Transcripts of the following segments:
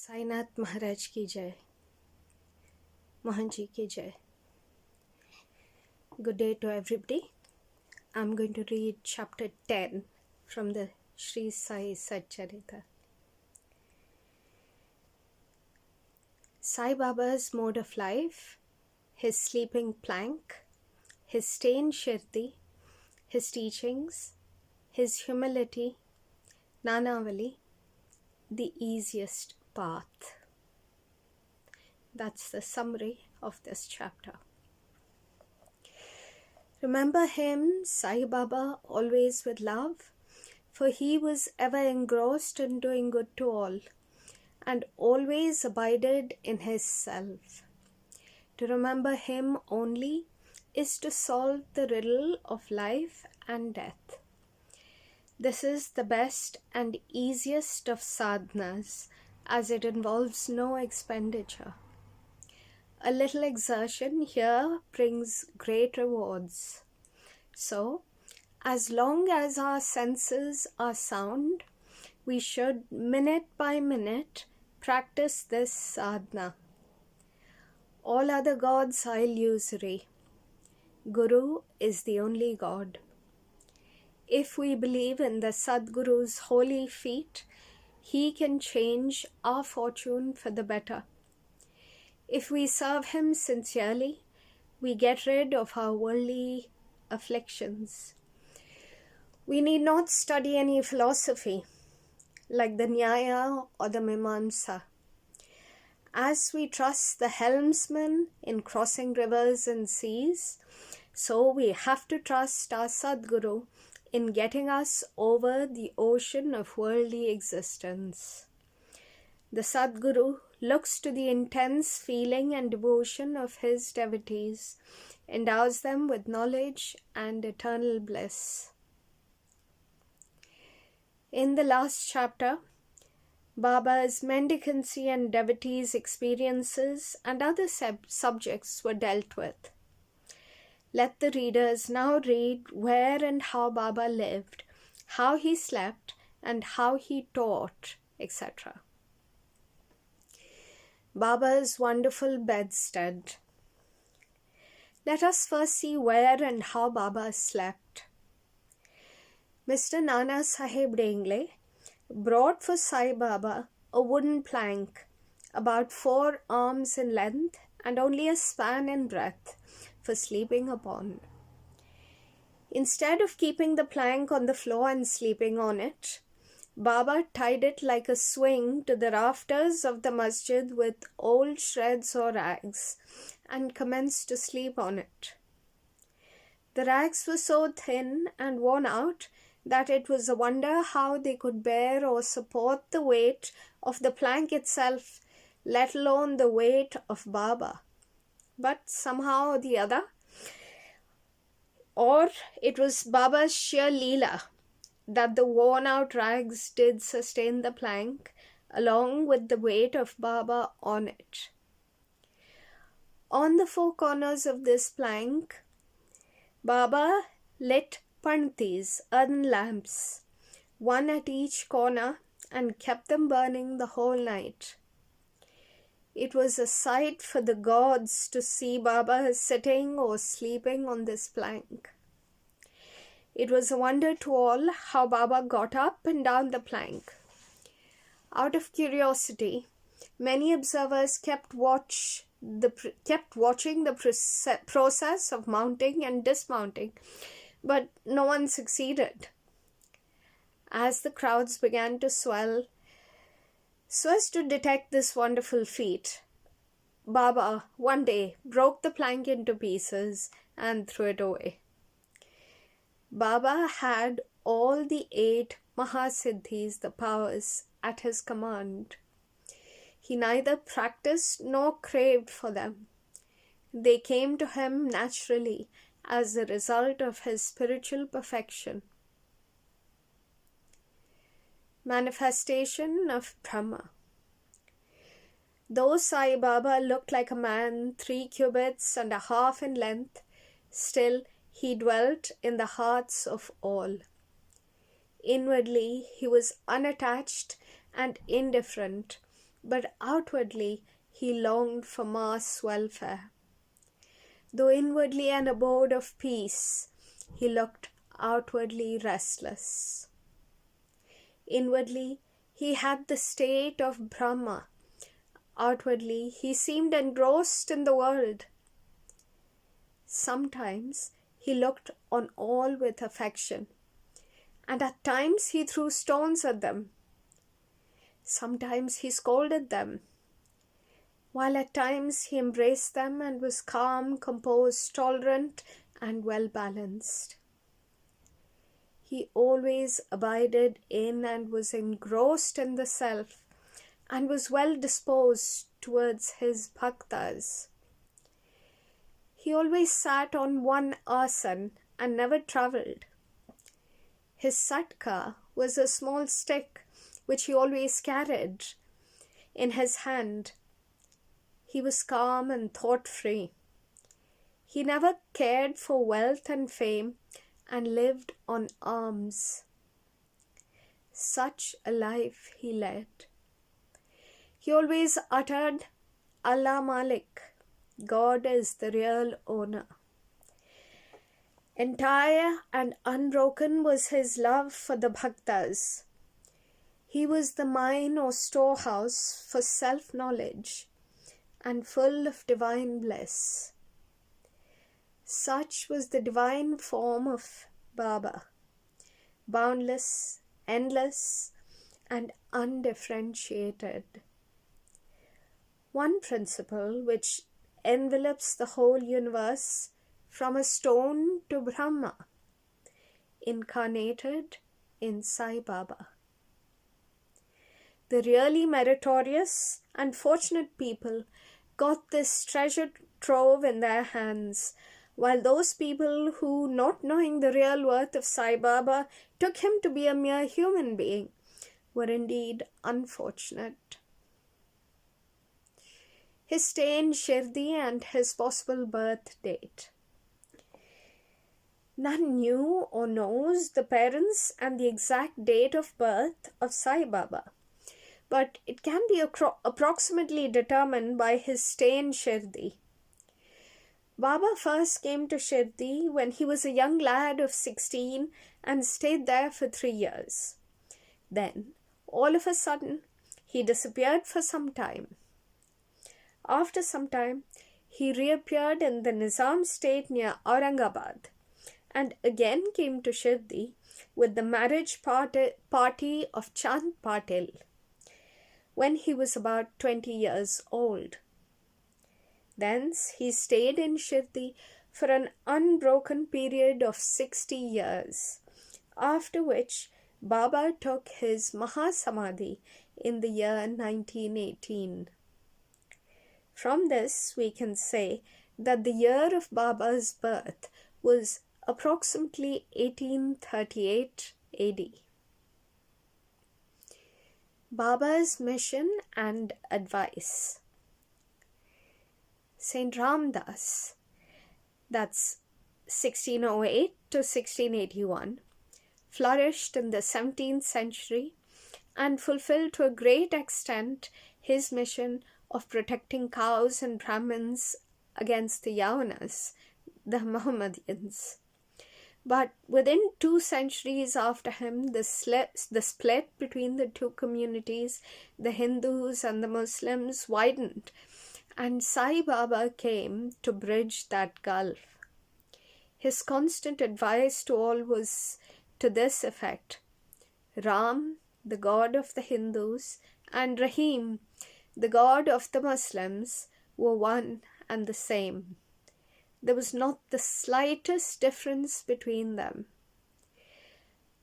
साईनाथ महाराज की जय, Mohan ji ki jai. Good day to everybody. I'm going to read chapter 10 from the Shirdi Sai Satcharitra. Sai Baba's mode of life, his sleeping plank, his stay in Shirdi, his teachings, his humility, Nanavali, the easiest path. That's the summary of this chapter. Remember him, Sai Baba, always with love, for he was ever engrossed in doing good to all, and always abided in his self. To remember him only is to solve the riddle of life and death. This is the best and easiest of sadhanas, as it involves no expenditure. A little exertion here brings great rewards. So, as long as our senses are sound, we should, minute by minute, practice this sadhana. All other gods are illusory. Guru is the only God. If we believe in the Sadguru's holy feet, he can change our fortune for the better. If we serve him sincerely, we get rid of our worldly afflictions. We need not study any philosophy, like the Nyaya or the Mimamsa. As we trust the helmsman in crossing rivers and seas, so we have to trust our Sadguru in getting us over the ocean of worldly existence. The Sadguru looks to the intense feeling and devotion of his devotees, endows them with knowledge and eternal bliss. In the last chapter, Baba's mendicancy and devotees' experiences and other subjects were dealt with. Let the readers now read where and how Baba lived, how he slept, and how he taught, etc. Baba's wonderful bedstead. Let us first see where and how Baba slept. Mr. Nana Sahib Dengle brought for Sai Baba a wooden plank, about 4 arms in length and only a span in breadth, for sleeping upon. Instead of keeping the plank on the floor and sleeping on it, Baba tied it like a swing to the rafters of the masjid with old shreds or rags and commenced to sleep on it. The rags were so thin and worn out that it was a wonder how they could bear or support the weight of the plank itself, let alone the weight of Baba. But somehow or the other, or it was Baba's sheer leela, that the worn-out rags did sustain the plank, along with the weight of Baba on it. On the 4 corners of this plank, Baba lit pantis, earthen lamps, 1 at each corner, and kept them burning the whole night. It was a sight for the gods to see Baba sitting or sleeping on this plank. It was a wonder to all how Baba got up and down the plank. Out of curiosity, many observers kept watching the process of mounting and dismounting, but no one succeeded. As the crowds began to swell, so as to detect this wonderful feat, Baba one day broke the plank into pieces and threw it away. Baba had all the 8 Mahasiddhis, the powers, at his command. He neither practiced nor craved for them. They came to him naturally as a result of his spiritual perfection. Manifestation of Brahma. Though Sai Baba looked like a man 3 cubits and a half in length, still he dwelt in the hearts of all. Inwardly he was unattached and indifferent, but outwardly he longed for mass welfare. Though inwardly an abode of peace, he looked outwardly restless. Inwardly he had the state of Brahma. Outwardly he seemed engrossed in the world. Sometimes he looked on all with affection, and at times he threw stones at them. Sometimes he scolded them, while at times he embraced them and was calm, composed, tolerant, and well-balanced. He always abided in and was engrossed in the self, and was well disposed towards his bhaktas. He always sat on one asan and never travelled. His satka was a small stick which he always carried in his hand. He was calm and thought-free. He never cared for wealth and fame and lived on alms. Such a life he led. He always uttered, Allah Malik, God is the real owner. Entire and unbroken was his love for the bhaktas. He was the mine or storehouse for self-knowledge and full of divine bliss. Such was the divine form of Baba, boundless, endless, and undifferentiated. One principle which envelops the whole universe from a stone to Brahma, incarnated in Sai Baba. The really meritorious and fortunate people got this treasure trove in their hands, while those people who, not knowing the real worth of Sai Baba, took him to be a mere human being, were indeed unfortunate. His stay in Shirdi and his possible birth date. None knew or knows the parents and the exact date of birth of Sai Baba, but it can be approximately determined by his stay in Shirdi. Baba first came to Shirdi when he was a young lad of 16 and stayed there for 3 years. Then, all of a sudden, he disappeared for some time. After some time, he reappeared in the Nizam state near Aurangabad and again came to Shirdi with the marriage party of Chand Patil when he was about 20 years old. Thence he stayed in Shirdi for an unbroken period of 60 years, after which Baba took his Mahasamadhi in the year 1918. From this we can say that the year of Baba's birth was approximately 1838 AD. Baba's mission and advice. Saint Ramdas, that's 1608 to 1681, flourished in the 17th century and fulfilled to a great extent his mission of protecting cows and Brahmins against the Yavanas, the Mohammedans. But within 2 centuries after him, the split between the two communities, the Hindus and the Muslims, widened, and Sai Baba came to bridge that gulf. His constant advice to all was to this effect: Ram, the god of the Hindus, and Rahim, the god of the Muslims, were one and the same. There was not the slightest difference between them.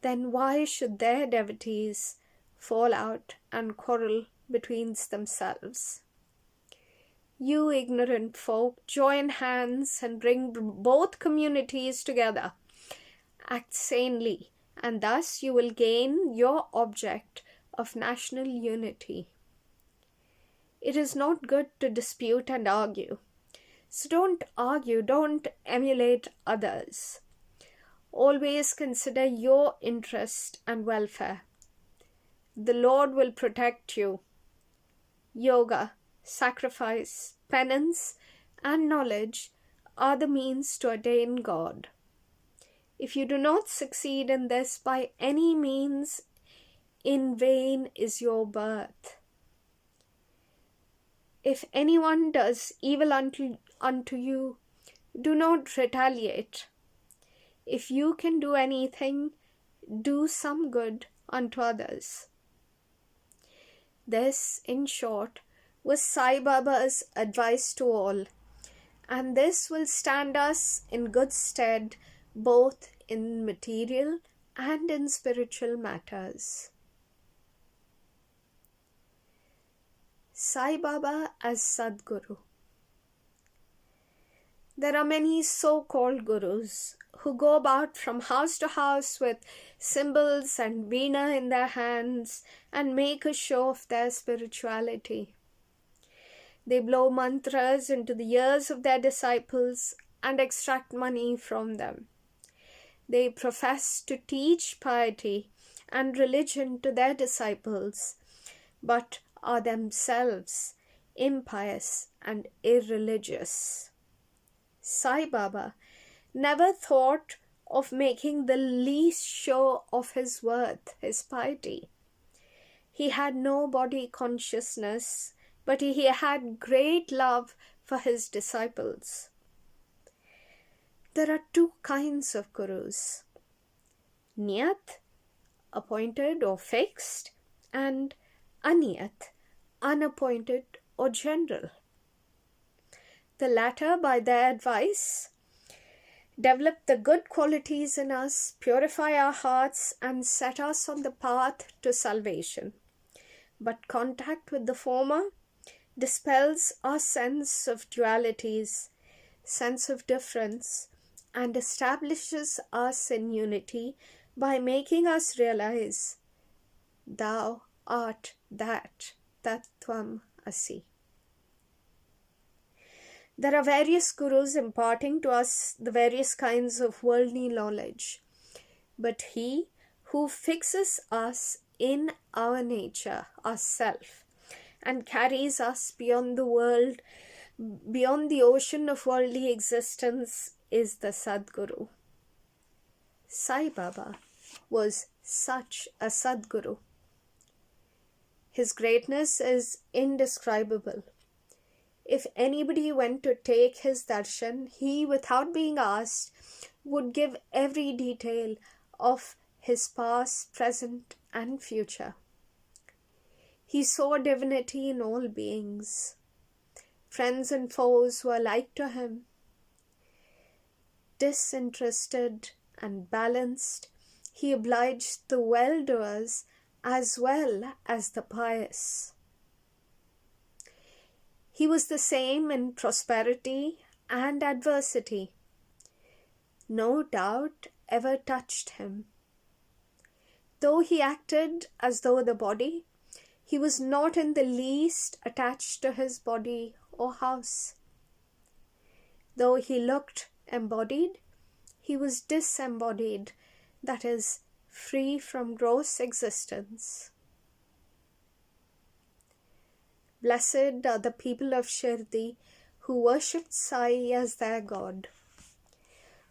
Then why should their devotees fall out and quarrel between themselves? You ignorant folk, join hands and bring both communities together. Act sanely, and thus you will gain your object of national unity. It is not good to dispute and argue. So don't argue, don't emulate others. Always consider your interest and welfare. The Lord will protect you. yoga, sacrifice, penance, and knowledge are the means to attain God. If you do not succeed in this by any means, in vain is your birth. If anyone does evil unto you, do not retaliate. If you can do anything, do some good unto others. This, in short, was Sai Baba's advice to all, and this will stand us in good stead both in material and in spiritual matters. Sai Baba as Sadguru. There are many so-called gurus who go about from house to house with cymbals and veena in their hands and make a show of their spirituality. They blow mantras into the ears of their disciples and extract money from them. They profess to teach piety and religion to their disciples, but are themselves impious and irreligious. Sai Baba never thought of making the least show of his worth, his piety. He had no body consciousness, but he had great love for his disciples. There are two kinds of gurus: Niyat, appointed or fixed, and Aniyat, unappointed or general. The latter, by their advice, develop the good qualities in us, purify our hearts, and set us on the path to salvation. But contact with the former dispels our sense of dualities, sense of difference, and establishes us in unity by making us realize, Thou art that, Tattvam Asi. There are various gurus imparting to us the various kinds of worldly knowledge, but he who fixes us in our nature, our self, and carries us beyond the world, beyond the ocean of worldly existence, is the Sadguru. Sai Baba was such a Sadguru. His greatness is indescribable. If anybody went to take his darshan, he, without being asked, would give every detail of his past, present, and future. He saw divinity in all beings. Friends and foes were alike to him. Disinterested and balanced, he obliged the well-doers as well as the pious. He was the same in prosperity and adversity. No doubt ever touched him. Though he acted as though the body, he was not in the least attached to his body or house. Though he looked embodied, he was disembodied, that is, free from gross existence. Blessed are the people of Shirdi who worshipped Sai as their God.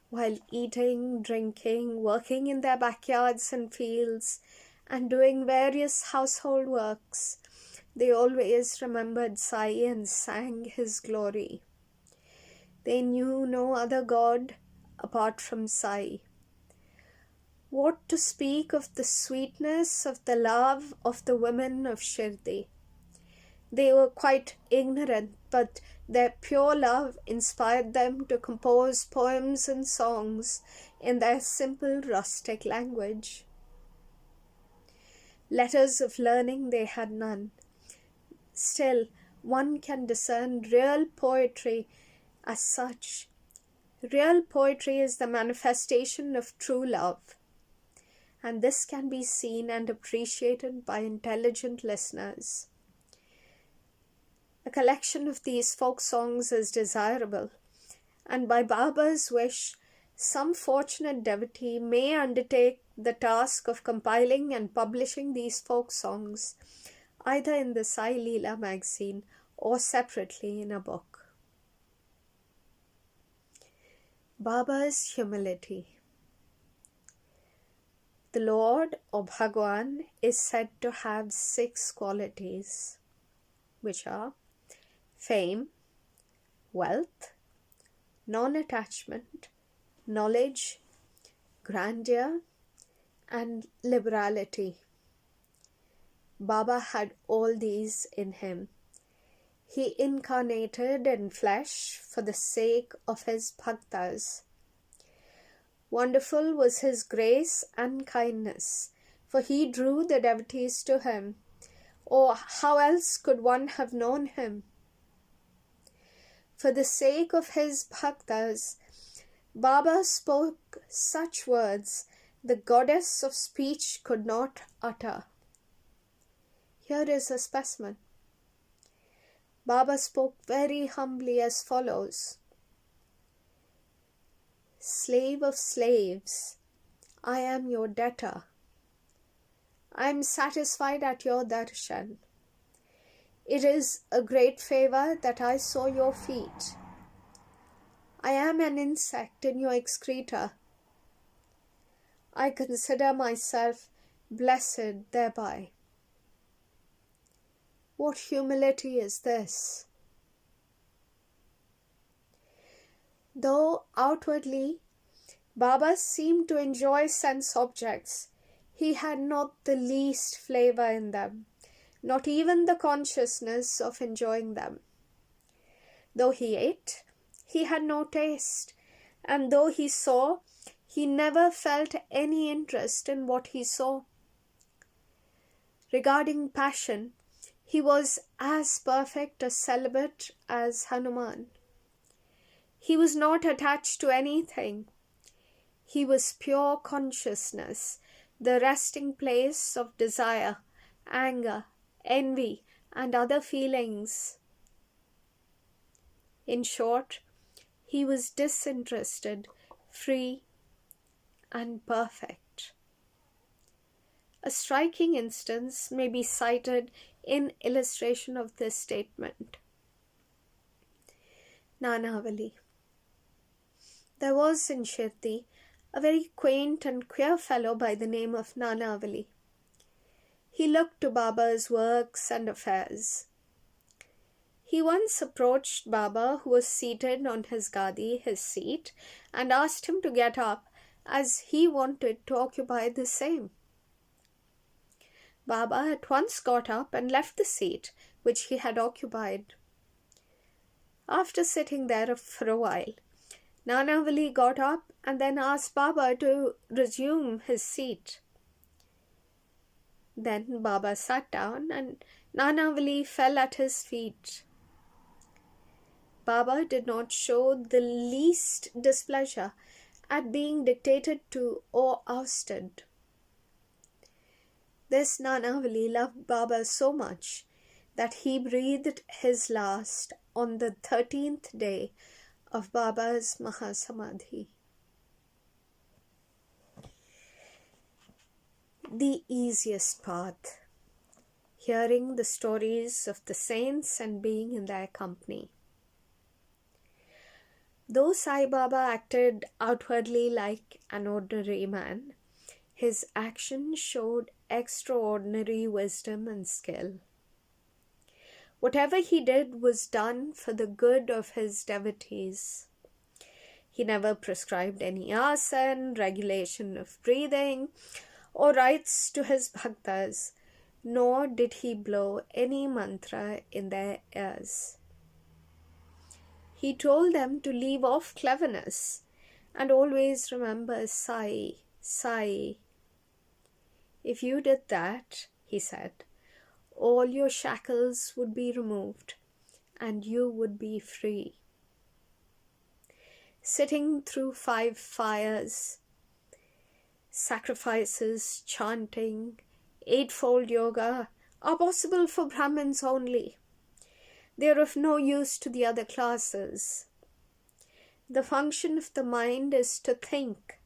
While eating, drinking, working in their backyards and fields, and doing various household works, they always remembered Sai and sang his glory. They knew no other God apart from Sai. What to speak of the sweetness of the love of the women of Shirdi? They were quite ignorant, but their pure love inspired them to compose poems and songs in their simple rustic language. Letters of learning they had none. Still, one can discern real poetry as such. Real poetry is the manifestation of true love, and this can be seen and appreciated by intelligent listeners. A collection of these folk songs is desirable, and by Baba's wish, some fortunate devotee may undertake the task of compiling and publishing these folk songs, either in the Sai Leela magazine or separately in a book. Baba's humility. The Lord or Bhagwan is said to have 6 qualities, which are fame, wealth, non-attachment, knowledge, grandeur, and liberality. Baba had all these in him. He incarnated in flesh for the sake of his bhaktas. Wonderful was his grace and kindness, for he drew the devotees to him. Or how else could one have known him? For the sake of his bhaktas, Baba spoke such words the goddess of speech could not utter. Here is a specimen. Baba spoke very humbly as follows. Slave of slaves, I am your debtor. I am satisfied at your darshan. It is a great favor that I saw your feet. I am an insect in your excreta. I consider myself blessed thereby. What humility is this? Though outwardly Baba seemed to enjoy sense objects, he had not the least flavor in them, not even the consciousness of enjoying them. Though he ate, he had no taste, and though he saw, he never felt any interest in what he saw. Regarding passion, he was as perfect a celibate as Hanuman. He was not attached to anything. He was pure consciousness, the resting place of desire, anger, envy, and other feelings. In short, he was disinterested, free, and perfect. A striking instance may be cited in illustration of this statement. Nanavali. There was in Shirdi a very quaint and queer fellow by the name of Nanavali. He looked to Baba's works and affairs. He once approached Baba, who was seated on his gadi, his seat, and asked him to get up, as he wanted to occupy the same. Baba at once got up and left the seat which he had occupied. After sitting there for a while, Nanavali got up and then asked Baba to resume his seat. Then Baba sat down and Nanavali fell at his feet. Baba did not show the least displeasure at being dictated to or ousted. This Nanavali loved Baba so much that he breathed his last on the 13th day of Baba's Mahasamadhi. The easiest path. Hearing the stories of the saints and being in their company. Though Sai Baba acted outwardly like an ordinary man, his action showed extraordinary wisdom and skill. Whatever he did was done for the good of his devotees. He never prescribed any asana, regulation of breathing, or rites to his bhaktas, nor did he blow any mantra in their ears. He told them to leave off cleverness and always remember Sai, Sai. If you did that, he said, all your shackles would be removed and you would be free. Sitting through 5 fires, sacrifices, chanting, 8-fold yoga are possible for Brahmins only. They are of no use to the other classes. The function of the mind is to think.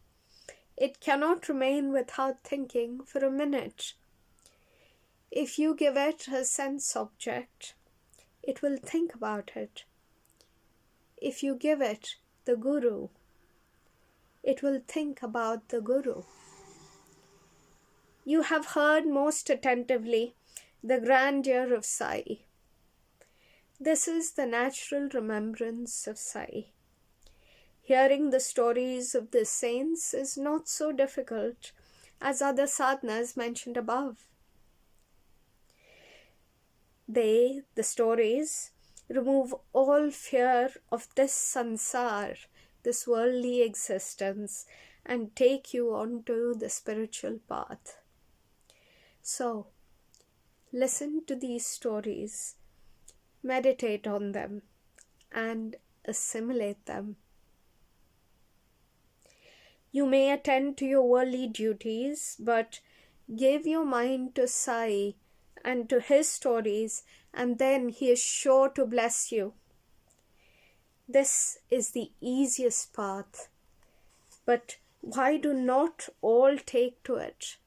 It cannot remain without thinking for a minute. If you give it a sense object, it will think about it. If you give it the Guru, it will think about the Guru. You have heard most attentively the grandeur of Sai. This is the natural remembrance of Sai. Hearing the stories of the saints is not so difficult as other sadhanas mentioned above. The stories, remove all fear of this sansar, this worldly existence, and take you onto the spiritual path. So, listen to these stories, meditate on them, and assimilate them. You may attend to your worldly duties, but give your mind to Sai and to his stories, and then he is sure to bless you. This is the easiest path, but why do not all take to it?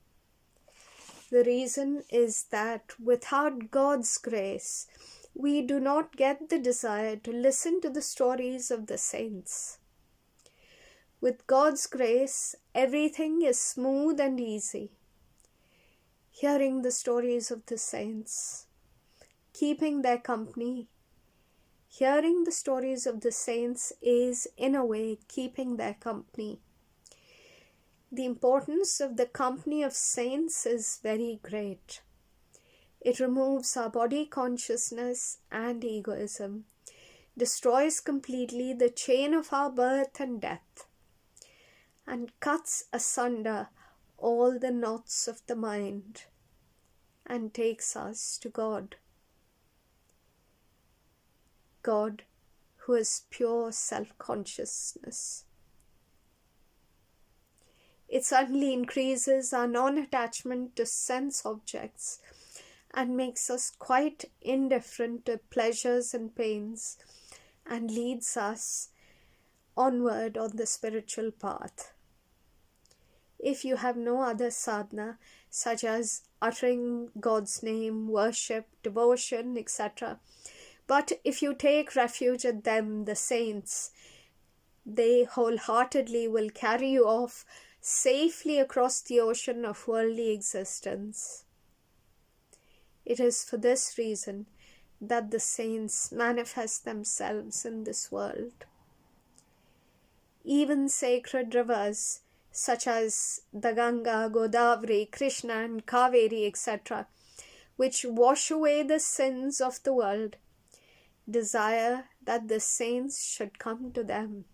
The reason is that without God's grace, we do not get the desire to listen to the stories of the saints. With God's grace, everything is smooth and easy. Hearing the stories of the saints, keeping their company. Hearing the stories of the saints is, in a way, keeping their company. The importance of the company of saints is very great. It removes our body consciousness and egoism, destroys completely the chain of our birth and death, and cuts asunder all the knots of the mind and takes us to God. God, who is pure self-consciousness. It certainly increases our non-attachment to sense objects and makes us quite indifferent to pleasures and pains and leads us onward on the spiritual path. If you have no other sadhana, such as uttering God's name, worship, devotion, etc., but if you take refuge in them, the saints, they wholeheartedly will carry you off safely across the ocean of worldly existence. It is for this reason that the saints manifest themselves in this world. Even sacred rivers, such as the Ganga, Godavari, Krishna and Kaveri, etc., which wash away the sins of the world, desire that the saints should come to them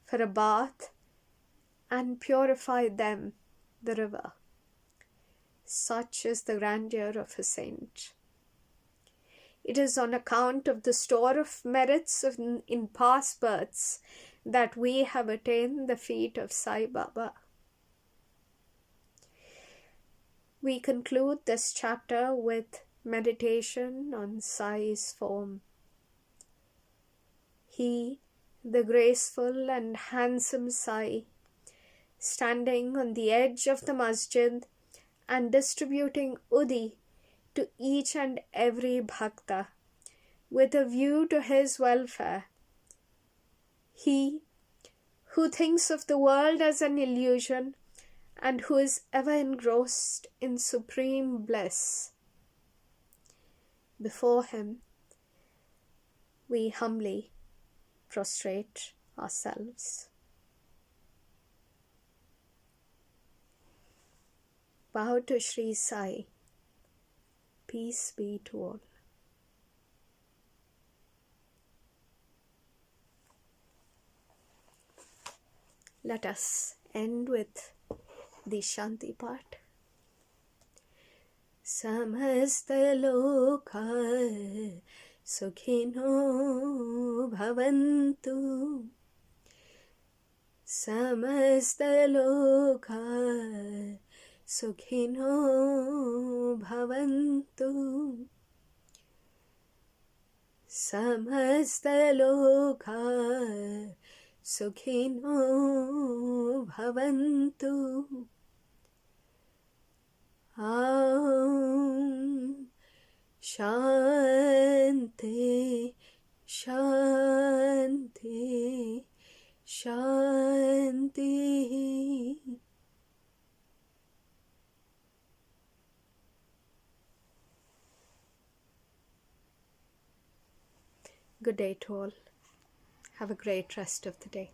for a bath and purify them, the river. Such is the grandeur of a saint. It is on account of the store of merits in past births that we have attained the feet of Sai Baba. We conclude this chapter with meditation on Sai's form. He, the graceful and handsome Sai, standing on the edge of the masjid and distributing udhi to each and every bhakta with a view to his welfare. He, who thinks of the world as an illusion and who is ever engrossed in supreme bliss. Before him, we humbly prostrate ourselves. Bow to Shri Sai. Peace be to all. Let us end with the Shanti part. Samasta loka sukhino bhavantu. Samasta loka sukhino bhavantu. Samasta loka sukhino bhavantu. Om Shanti Shanti Shanti. Good day to all. Have a great rest of the day.